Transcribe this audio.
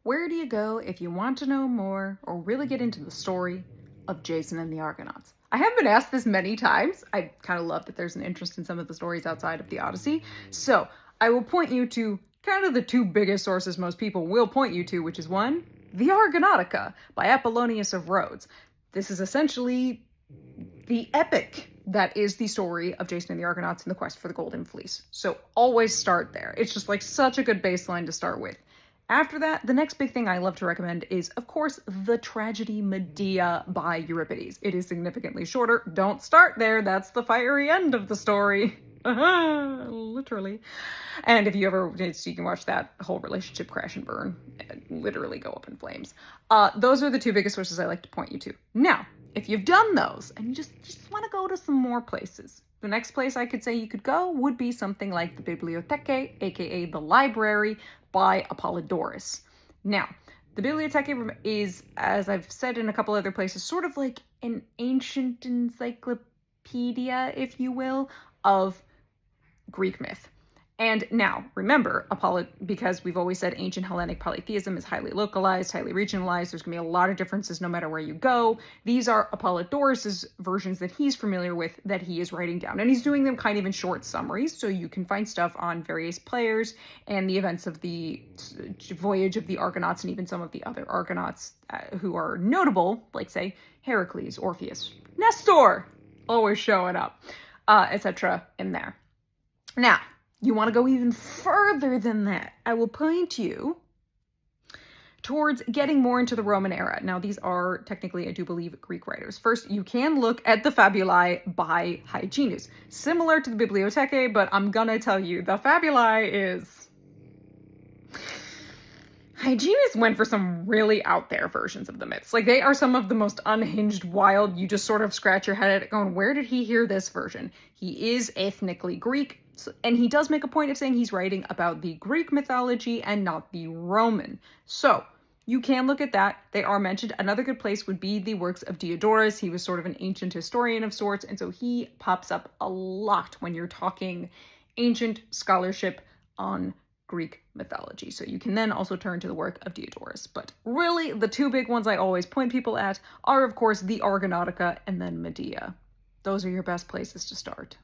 Where do you go if you want to know more or really get into the story of Jason and the Argonauts? I have been asked this many times. I kind of love that there's an interest in some of the stories outside of the Odyssey. So I will point you to kind of the two biggest sources most people will point you to, which is one, the Argonautica by Apollonius of Rhodes. This is essentially the epic that is the story of Jason and the Argonauts in the quest for the Golden Fleece. So always start there. It's just like such a good baseline to start with. After that, the next big thing I love to recommend is, of course, the tragedy Medea by Euripides. It is significantly shorter. Don't start there. That's the fiery end of the story. Literally. And if you ever, so you can watch that whole relationship crash and burn, and literally go up in flames. Those are the two biggest sources I like to point you to. Now, if you've done those and you just want to go to some more places, the next place I could say you could go would be something like the BIBLIOTHEKE, aka the library, by Apollodorus. Now, the BIBLIOTHEKE is, as I've said in a couple other places, sort of like an ancient encyclopedia, if you will, of Greek myth. And now, remember, because we've always said ancient Hellenic polytheism is highly localized, highly regionalized, there's going to be a lot of differences no matter where you go. These are Apollodorus's versions that he's familiar with, that he is writing down. And he's doing them kind of in short summaries, so you can find stuff on various players and the events of the voyage of the Argonauts and even some of the other Argonauts who are notable, like, say, Heracles, Orpheus, Nestor, always showing up, etc. in there. Now, you want to go even further than that, I will point you towards getting more into the Roman era. Now, these are technically, I do believe, Greek writers. First, you can look at the FABULAE by Hyginus, similar to the BIBLIOTHECE, but I'm gonna tell you, the FABULAE is... Hyginus went for some really out there versions of the myths. Like, they are some of the most unhinged, wild, you just sort of scratch your head at it going, where did he hear this version? He is ethnically Greek, and he does make a point of saying he's writing about the Greek mythology and not the Roman. So, you can look at that. They are mentioned. Another good place would be the works of Diodorus. He was sort of an ancient historian of sorts, and so he pops up a lot when you're talking ancient scholarship on Greek mythology. So you can then also turn to the work of Diodorus. But really, the two big ones I always point people at are, of course, the Argonautica and then Medea. Those are your best places to start.